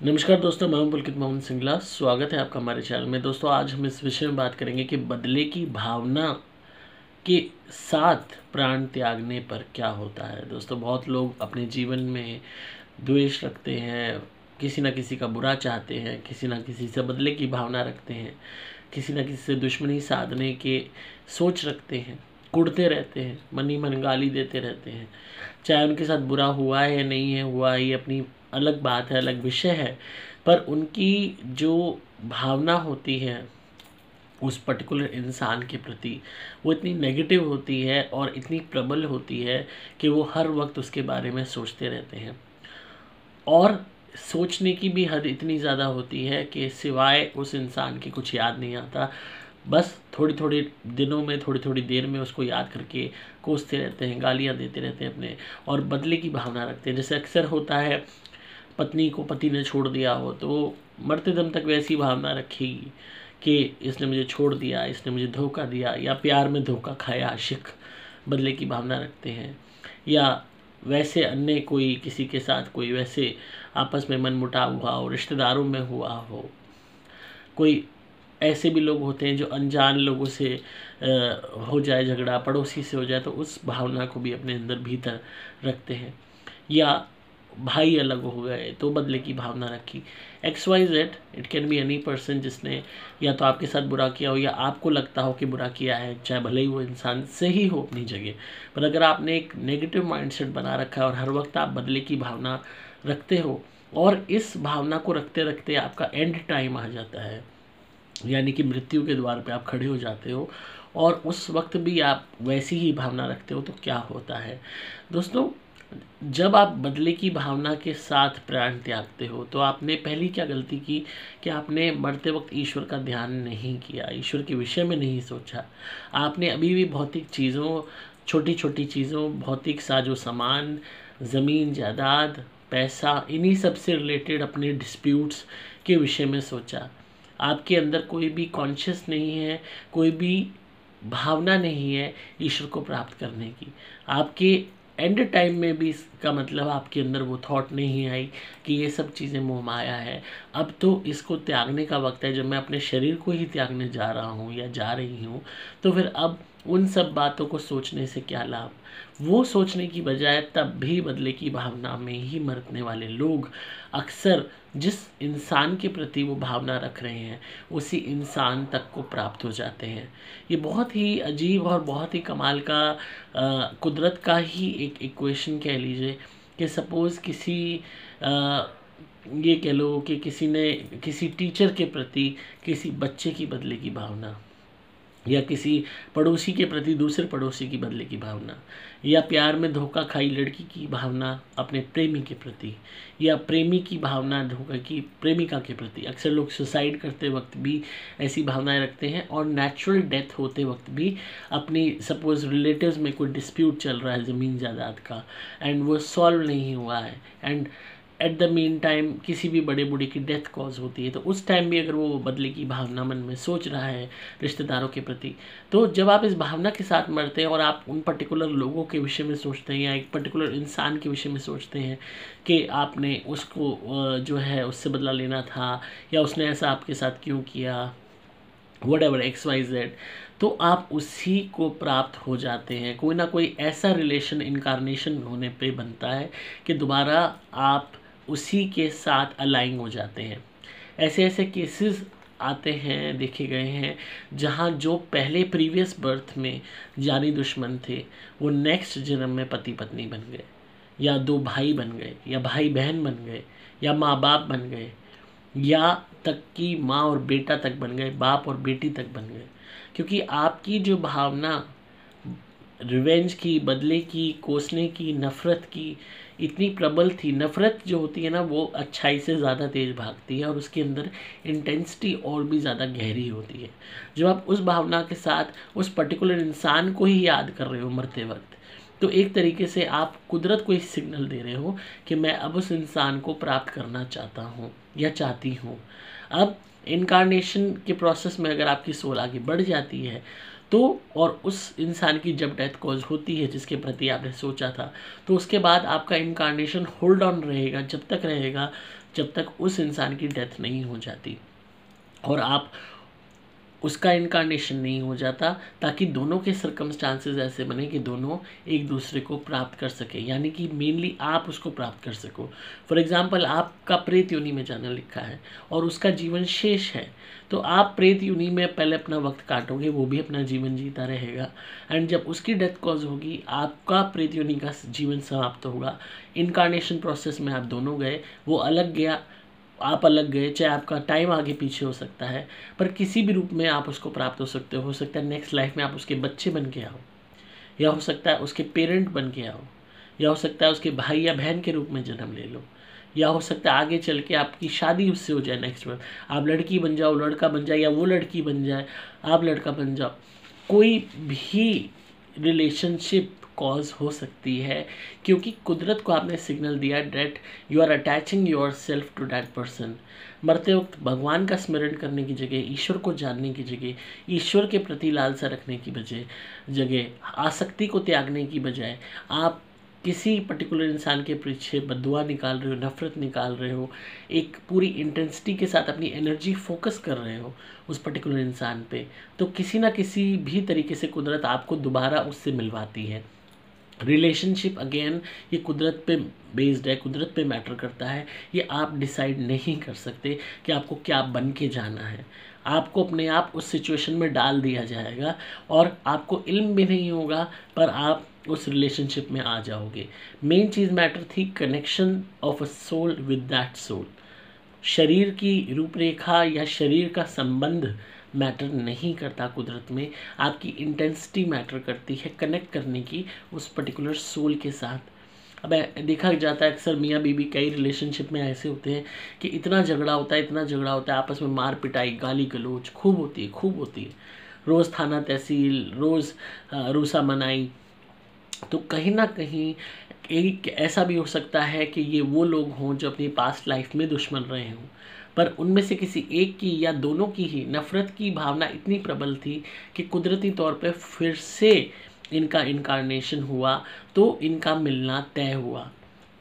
नमस्कार दोस्तों, मैं हूं पुलकित मोहन सिंगला। स्वागत है आपका हमारे चैनल में। दोस्तों, आज हम इस विषय में बात करेंगे कि बदले की भावना के साथ प्राण त्यागने पर क्या होता है। दोस्तों, बहुत लोग अपने जीवन में द्वेष रखते हैं, किसी न किसी का बुरा चाहते हैं, किसी न किसी से बदले की भावना रखते हैं, किसी न किसी से दुश्मनी साधने के सोच रखते हैं, कुढ़ते रहते हैं, मन ही मन गाली देते रहते हैं। चाहे उनके साथ बुरा हुआ है या नहीं है हुआ, ये अपनी अलग बात है, अलग विषय है। पर उनकी जो भावना होती है उस पर्टिकुलर इंसान के प्रति, वो इतनी नेगेटिव होती है और इतनी प्रबल होती है कि वो हर वक्त उसके बारे में सोचते रहते हैं। और सोचने की भी हद इतनी ज़्यादा होती है कि सिवाय उस इंसान के कुछ याद नहीं आता। बस थोड़ी थोड़ी दिनों में, थोड़ी थोड़ी देर में उसको याद करके कोसते रहते हैं, गालियाँ देते रहते हैं अपने, और बदले की भावना रखते हैं। जैसे अक्सर होता है, पत्नी को पति ने छोड़ दिया हो तो वो मरते दम तक वैसी भावना रखेगी कि इसने मुझे छोड़ दिया, इसने मुझे धोखा दिया, या प्यार में धोखा खाया आशिक बदले की भावना रखते हैं। या वैसे अन्य कोई किसी के साथ कोई वैसे आपस में मनमुटाव हुआ हो, रिश्तेदारों में हुआ हो, कोई ऐसे भी लोग होते हैं जो अनजान लोगों से हो जाए झगड़ा, पड़ोसी से हो जाए, तो उस भावना को भी अपने अंदर भीतर रखते हैं। या भाई अलग हो गए तो बदले की भावना रखी। XYZ, it can be any person जिसने या तो आपके साथ बुरा किया हो या आपको लगता हो कि बुरा किया है, चाहे भले ही वो इंसान सही हो अपनी जगह। पर अगर आपने एक नेगेटिव माइंडसेट बना रखा है और हर वक्त आप बदले की भावना रखते हो, और इस भावना को रखते रखते आपका एंड टाइम आ जाता है, यानी कि मृत्यु के द्वार पे आप खड़े हो जाते हो, और उस वक्त भी आप वैसी ही भावना रखते हो, तो क्या होता है दोस्तों? जब आप बदले की भावना के साथ प्राण त्यागते हो तो आपने पहली क्या गलती की कि आपने मरते वक्त ईश्वर का ध्यान नहीं किया, ईश्वर के विषय में नहीं सोचा। आपने अभी भी भौतिक चीज़ों, छोटी छोटी चीज़ों, भौतिक साजो सामान, ज़मीन जायदाद, पैसा, इन्हीं सब से रिलेटेड अपने डिस्प्यूट्स के विषय में सोचा। आपके अंदर कोई भी कॉन्शियस नहीं है, कोई भी भावना नहीं है ईश्वर को प्राप्त करने की। आपके एंड टाइम में भी इसका मतलब आपके अंदर वो थॉट नहीं आई कि ये सब चीज़ें मोह माया है, अब तो इसको त्यागने का वक्त है। जब मैं अपने शरीर को ही त्यागने जा रहा हूँ या जा रही हूँ, तो फिर अब उन सब बातों को सोचने से क्या लाभ। वो सोचने की बजाय तब भी बदले की भावना में ही मरने वाले लोग अक्सर जिस इंसान के प्रति वो भावना रख रहे हैं उसी इंसान तक को प्राप्त हो जाते हैं। ये बहुत ही अजीब और बहुत ही कमाल का कुदरत का ही एक इक्वेशन कह लीजिए कि सपोज़ किसी ये कह लो कि किसी ने किसी टीचर के प्रति किसी बच्चे की बदले की भावना, या किसी पड़ोसी के प्रति दूसरे पड़ोसी की बदले की भावना, या प्यार में धोखा खाई लड़की की भावना अपने प्रेमी के प्रति, या प्रेमी की भावना धोखा की प्रेमिका के प्रति। अक्सर लोग सुसाइड करते वक्त भी ऐसी भावनाएं रखते हैं, और नेचुरल डेथ होते वक्त भी अपनी सपोज रिलेटिव्स में कोई डिस्प्यूट चल रहा है ज़मीन जायदाद का, एंड वो सॉल्व नहीं हुआ है, and at the mean time किसी भी बड़े बूढ़े की डेथ कॉज होती है, तो उस टाइम भी अगर वो बदले की भावना मन में सोच रहा है रिश्तेदारों के प्रति, तो जब आप इस भावना के साथ मरते हैं और आप उन पर्टिकुलर लोगों के विषय में सोचते हैं या एक पर्टिकुलर इंसान के विषय में सोचते हैं कि आपने उसको जो है उससे बदला लेना था, या उसने ऐसा आपके साथ क्यों किया, whatever XYZ, तो आप उसी को प्राप्त हो जाते हैं। कोई ना कोई ऐसा रिलेशन इनकारनेशन होने पे बनता है कि दोबारा आप उसी के साथ अलाइन हो जाते हैं। ऐसे ऐसे केसेस आते हैं, देखे गए हैं, जहाँ जो पहले प्रीवियस बर्थ में जानी दुश्मन थे वो नेक्स्ट जन्म में पति पत्नी बन गए, या दो भाई बन गए, या भाई बहन बन गए, या माँ बाप बन गए, या तक कि माँ और बेटा तक बन गए, बाप और बेटी तक बन गए। क्योंकि आपकी जो भावना रिवेंज की, बदले की, कोसने की, नफ़रत की इतनी प्रबल थी। नफ़रत जो होती है ना, वो अच्छाई से ज़्यादा तेज़ भागती है और उसके अंदर इंटेंसिटी और भी ज़्यादा गहरी होती है। जब आप उस भावना के साथ उस पर्टिकुलर इंसान को ही याद कर रहे हो मरते वक्त, तो एक तरीके से आप कुदरत को इस सिग्नल दे रहे हो कि मैं अब उस इंसान को प्राप्त करना चाहता हूँ या चाहती हूँ। अब इनकारनेशन के प्रोसेस में अगर आपकी सोल आगे बढ़ जाती है, तो और उस इंसान की जब डेथ कॉज होती है जिसके प्रति आपने सोचा था, तो उसके बाद आपका इनकार्नेशन होल्ड ऑन रहेगा, जब तक रहेगा जब तक उस इंसान की डेथ नहीं हो जाती और आप उसका इनकार्नेशन नहीं हो जाता, ताकि दोनों के सर्कमस्टांसेस ऐसे बने कि दोनों एक दूसरे को प्राप्त कर सके, यानी कि मेनली आप उसको प्राप्त कर सको। फॉर एग्जांपल आपका प्रेत योनि में जाना लिखा है और उसका जीवन शेष है, तो आप प्रेत योनि में पहले अपना वक्त काटोगे, वो भी अपना जीवन जीता रहेगा, एंड जब उसकी डेथ कॉज होगी आपका प्रेत योनि का जीवन समाप्त होगा। इनकार्नेशन प्रोसेस में आप दोनों गए, वो अलग गया, आप अलग गए, चाहे आपका टाइम आगे पीछे हो सकता है, पर किसी भी रूप में आप उसको प्राप्त हो सकता है नेक्स्ट लाइफ में आप उसके बच्चे बन के आओ, या हो सकता है उसके पेरेंट बन के आओ, या हो सकता है उसके भाई या बहन के रूप में जन्म ले लो, या हो सकता है आगे चल के आपकी शादी उससे हो जाए नेक्स्ट में, आप लड़की बन जाओ, लड़का बन जाए, या वो लड़की बन जाए, आप लड़का बन जाओ। कोई भी रिलेशनशिप कॉज हो सकती है, क्योंकि कुदरत को आपने सिग्नल दिया that you are attaching yourself to that person. मरते वक्त भगवान का स्मरण करने की जगह, ईश्वर को जानने की जगह, ईश्वर के प्रति लालसा रखने की जगह, आसक्ति को त्यागने की बजाय आप किसी पर्टिकुलर इंसान के पीछे बददुआ निकाल रहे हो, नफरत निकाल रहे हो, एक पूरी इंटेंसिटी के साथ अपनी एनर्जी फोकस कर रहे हो उस पर्टिकुलर इंसान पे, तो किसी ना किसी भी तरीके से कुदरत आपको दोबारा उससे मिलवाती है। रिलेशनशिप अगेन ये कुदरत पे बेस्ड है, कुदरत पे मैटर करता है। ये आप डिसाइड नहीं कर सकते कि आपको क्या बन के जाना है। आपको अपने आप उस सिचुएशन में डाल दिया जाएगा और आपको इल्म भी नहीं होगा, पर आप उस रिलेशनशिप में आ जाओगे। मेन चीज़ मैटर थी connection of a soul with that soul. शरीर की रूपरेखा या शरीर का संबंध मैटर नहीं करता कुदरत में, आपकी इंटेंसिटी मैटर करती है कनेक्ट करने की उस पर्टिकुलर सोल के साथ। अब देखा जाता है अक्सर मियाँ बीवी कई रिलेशनशिप में ऐसे होते हैं कि इतना झगड़ा होता है, इतना झगड़ा होता है, आपस में मार पिटाई गाली गलौज खूब होती है, रोज़ थाना तहसील, रोज़ रूसा मनाई। तो कहीं ना कहीं एक ऐसा भी हो सकता है कि ये वो लोग हों जो अपनी पास्ट लाइफ में दुश्मन रहे हों, पर उनमें से किसी एक की या दोनों की ही नफ़रत की भावना इतनी प्रबल थी कि कुदरती तौर पे फिर से इनका इनकारनेशन हुआ, तो इनका मिलना तय हुआ,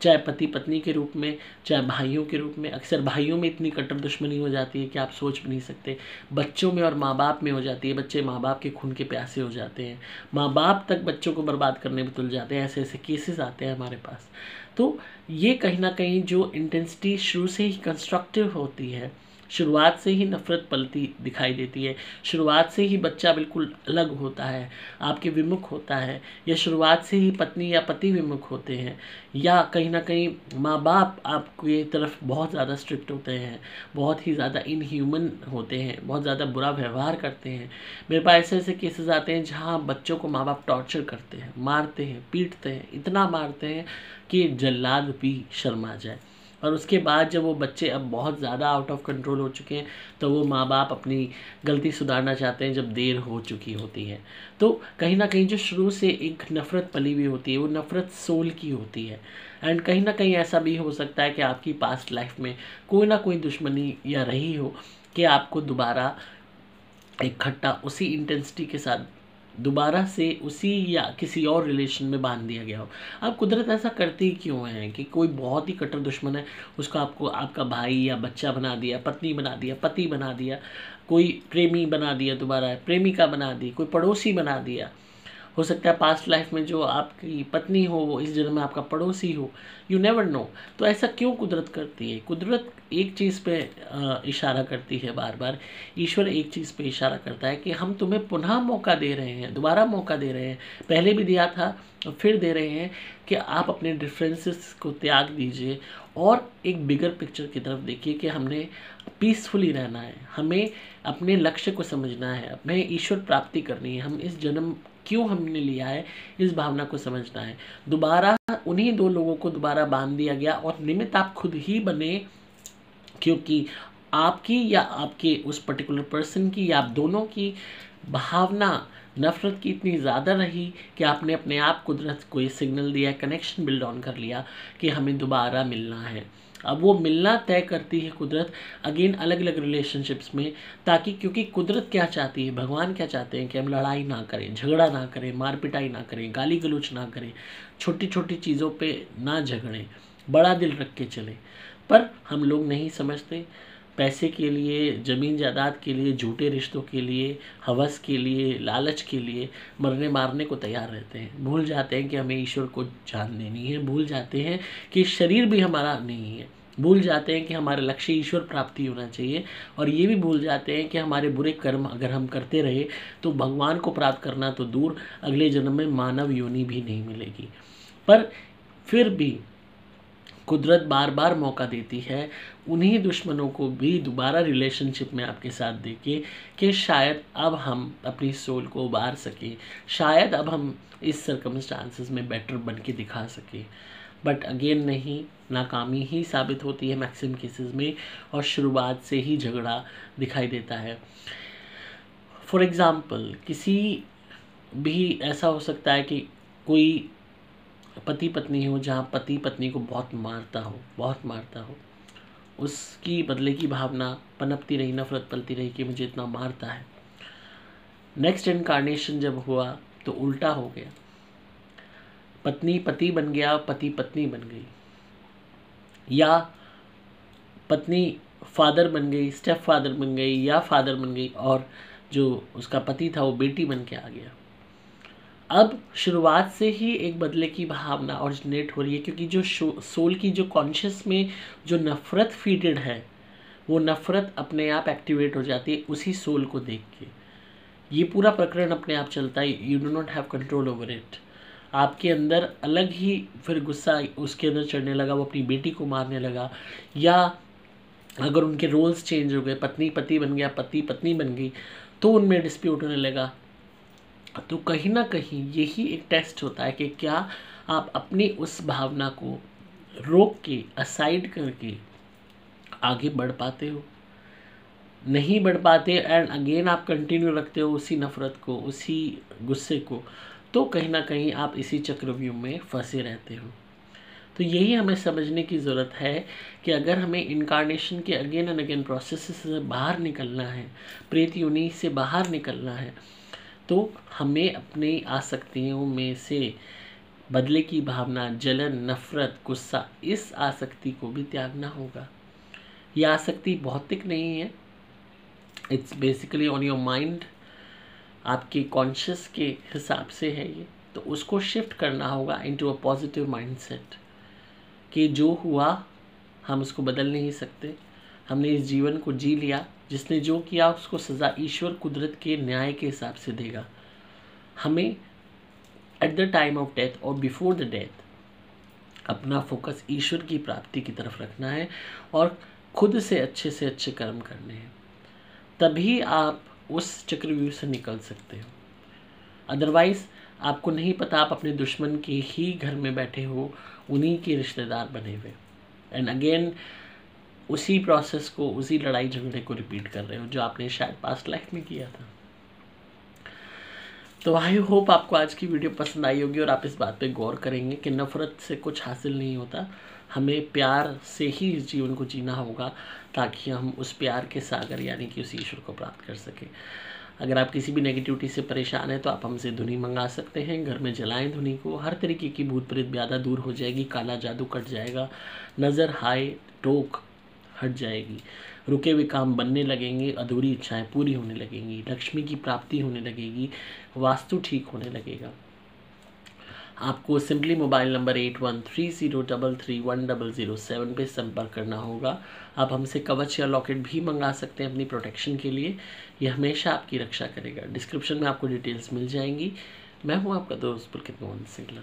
चाहे पति पत्नी के रूप में, चाहे भाइयों के रूप में। अक्सर भाइयों में इतनी कट्टर दुश्मनी हो जाती है कि आप सोच भी नहीं सकते। बच्चों में और माँ बाप में हो जाती है, बच्चे माँ बाप के खून के प्यासे हो जाते हैं, माँ बाप तक बच्चों को बर्बाद करने में तुल जाते हैं। ऐसे ऐसे केसेस आते हैं हमारे पास। तो ये कहीं ना कहीं जो इंटेंसिटी शुरू से ही कंस्ट्रक्टिव होती है, शुरुआत से ही नफ़रत पलती दिखाई देती है, शुरुआत से ही बच्चा बिल्कुल अलग होता है, आपके विमुख होता है, या शुरुआत से ही पत्नी या पति विमुख होते हैं, या कहीं ना कहीं माँ बाप आपकी तरफ बहुत ज़्यादा स्ट्रिक्ट होते हैं, बहुत ही ज़्यादा इनह्यूमन होते हैं, बहुत ज़्यादा बुरा व्यवहार करते हैं। मेरे पास ऐसे ऐसे केसेस आते हैं जहाँ बच्चों को माँ बाप टॉर्चर करते हैं, मारते हैं, पीटते हैं, इतना मारते हैं कि जल्लाद भी शर्मा जाए। और उसके बाद जब वो बच्चे अब बहुत ज़्यादा आउट ऑफ कंट्रोल हो चुके हैं, तो वो माँ बाप अपनी गलती सुधारना चाहते हैं जब देर हो चुकी होती है। तो कहीं ना कहीं जो शुरू से एक नफ़रत पली हुई होती है, वो नफ़रत सोल की होती है। एंड कहीं ना कहीं ऐसा भी हो सकता है कि आपकी पास्ट लाइफ में कोई ना कोई दुश्मनी या रही हो कि आपको दोबारा इकट्ठा उसी इंटेंसिटी के साथ दोबारा से उसी या किसी और रिलेशन में बांध दिया गया हो। अब कुदरत ऐसा करती ही क्यों है कि कोई बहुत ही कट्टर दुश्मन है, उसको आपको आपका भाई या बच्चा बना दिया, पत्नी बना दिया, पति बना दिया, कोई प्रेमी बना दिया, दोबारा प्रेमिका बना दी, कोई पड़ोसी बना दिया। हो सकता है पास्ट लाइफ में जो आपकी पत्नी हो वो इस जन्म में आपका पड़ोसी हो, यू नेवर नो। तो ऐसा क्यों कुदरत करती है? कुदरत एक चीज़ पे इशारा करती है बार बार, ईश्वर एक चीज़ पे इशारा करता है कि हम तुम्हें पुनः मौका दे रहे हैं, दोबारा मौका दे रहे हैं, पहले भी दिया था और फिर दे रहे हैं कि आप अपने डिफरेंसेस को त्याग दीजिए और एक बिगर पिक्चर की तरफ देखिए कि हमने पीसफुली रहना है, हमें अपने लक्ष्य को समझना है, हमें ईश्वर प्राप्ति करनी है, हम इस जन्म क्यों हमने लिया है, इस भावना को समझना है। दोबारा उन्हीं दो लोगों को दोबारा बांध दिया गया और निमित्त आप खुद ही बने, क्योंकि आपकी या आपके उस पर्टिकुलर पर्सन की या आप दोनों की भावना नफ़रत की इतनी ज़्यादा रही कि आपने अपने आप कुदरत को ये सिग्नल दिया, कनेक्शन बिल्ड ऑन कर लिया कि हमें दोबारा मिलना है। अब वो मिलना तय करती है कुदरत अगेन अलग अलग रिलेशनशिप्स में, ताकि क्योंकि कुदरत क्या चाहती है, भगवान क्या चाहते हैं कि हम लड़ाई ना करें, झगड़ा ना करें, मार पिटाई ना करें, गाली गलौज ना करें, छोटी छोटी चीज़ों पे ना झगड़ें, बड़ा दिल रख के चलें। पर हम लोग नहीं समझते, पैसे के लिए, ज़मीन जायदाद के लिए, झूठे रिश्तों के लिए, हवस के लिए, लालच के लिए मरने मारने को तैयार रहते हैं। भूल जाते हैं कि हमें ईश्वर को जान देनी है, भूल जाते हैं कि शरीर भी हमारा नहीं है, भूल जाते हैं कि हमारा लक्ष्य ईश्वर प्राप्ति होना चाहिए, और ये भी भूल जाते हैं कि हमारे बुरे कर्म अगर हम करते रहे तो भगवान को प्राप्त करना तो दूर, अगले जन्म में मानव योनि भी नहीं मिलेगी। पर फिर भी कुदरत बार बार मौका देती है उन्हीं दुश्मनों को भी दोबारा रिलेशनशिप में आपके साथ देके कि शायद अब हम अपनी सोल को उबार सकें, शायद अब हम इस सर्कमस्टांसेस में बेटर बन के दिखा सकें। बट अगेन नहीं, नाकामी ही साबित होती है मैक्सिमम केसेस में, और शुरुआत से ही झगड़ा दिखाई देता है। फॉर एग्ज़ाम्पल, किसी भी ऐसा हो सकता है कि कोई पति पत्नी हो जहाँ पति पत्नी को बहुत मारता हो, उसकी बदले की भावना पनपती रही, नफरत पलती रही कि मुझे इतना मारता है। नेक्स्ट इनकारनेशन जब हुआ तो उल्टा हो गया, पत्नी पति बन गया, पति पत्नी बन गई, या पत्नी फादर बन गई, स्टेप फादर बन गई, या फादर बन गई, और जो उसका पति था वो बेटी बन के आ गया। अब शुरुआत से ही एक बदले की भावना ओरिजिनेट हो रही है, क्योंकि जो सोल की जो कॉन्शियस में जो नफ़रत फीडेड है, वो नफ़रत अपने आप एक्टिवेट हो जाती है उसी सोल को देख के। ये पूरा प्रकरण अपने आप चलता है, you do not have control over it. आपके अंदर अलग ही फिर गुस्सा उसके अंदर चढ़ने लगा, वो अपनी बेटी को मारने लगा, या अगर उनके रोल्स चेंज हो गए, पत्नी पति बन गया, पति पत्नी बन गई, तो उनमें डिस्प्यूट होने लगा। तो कहीं ना कहीं यही एक टेस्ट होता है कि क्या आप अपनी उस भावना को रोक के, असाइड करके आगे बढ़ पाते हो। नहीं बढ़ पाते एंड अगेन आप कंटिन्यू रखते हो उसी नफ़रत को, उसी गुस्से को, तो कहीं ना कहीं आप इसी चक्रव्यूह में फंसे रहते हो। तो यही हमें समझने की ज़रूरत है कि अगर हमें इनकारनेशन के अगेन एंड अगेन प्रोसेस से बाहर निकलना है, प्रेत योनि से बाहर निकलना है, तो हमें अपनी आसक्तियों में से बदले की भावना, जलन, नफ़रत, गुस्सा, इस आसक्ति को भी त्यागना होगा। यह आसक्ति भौतिक नहीं है, it's basically on your mind, आपके कॉन्शियस के हिसाब से है ये। तो उसको शिफ्ट करना होगा इनटू अ पॉजिटिव माइंडसेट कि जो हुआ हम उसको बदल नहीं सकते, हमने इस जीवन को जी लिया, जिसने जो किया उसको सज़ा ईश्वर कुदरत के न्याय के हिसाब से देगा। हमें at the time of death और बिफोर द डेथ अपना फोकस ईश्वर की प्राप्ति की तरफ रखना है और खुद से अच्छे कर्म करने हैं, तभी आप उस चक्रव्यूह से निकल सकते हो। अदरवाइज़ आपको नहीं पता, आप अपने दुश्मन के ही घर में बैठे हो, उन्हीं के रिश्तेदार बने हुए, एंड अगेन उसी प्रोसेस को, उसी लड़ाई झगड़े को रिपीट कर रहे हो जो आपने शायद पास्ट लाइफ में किया था। तो आई होप आपको आज की वीडियो पसंद आई होगी और आप इस बात पे गौर करेंगे कि नफ़रत से कुछ हासिल नहीं होता, हमें प्यार से ही इस जीवन को जीना होगा ताकि हम उस प्यार के सागर यानी कि उस ईश्वर को प्राप्त कर सकें। अगर आप किसी भी नेगेटिविटी से परेशान हैं तो आप हमसे धुनी मंगा सकते हैं, घर में जलाएं धुनी को, हर तरीके की भूत प्रेत ब्यादा दूर हो जाएगी, काला जादू कट जाएगा, नज़र हाय टोक हट जाएगी, रुके हुए काम बनने लगेंगे, अधूरी इच्छाएं पूरी होने लगेंगी, लक्ष्मी की प्राप्ति होने लगेगी, वास्तु ठीक होने लगेगा। आपको सिंपली मोबाइल नंबर 8130331007 पे संपर्क करना होगा। आप हमसे कवच या लॉकेट भी मंगा सकते हैं अपनी प्रोटेक्शन के लिए, यह हमेशा आपकी रक्षा करेगा। डिस्क्रिप्शन में आपको डिटेल्स मिल जाएंगी। मैं हूँ आपका दोस्त पुलकित मोहन सिंगला।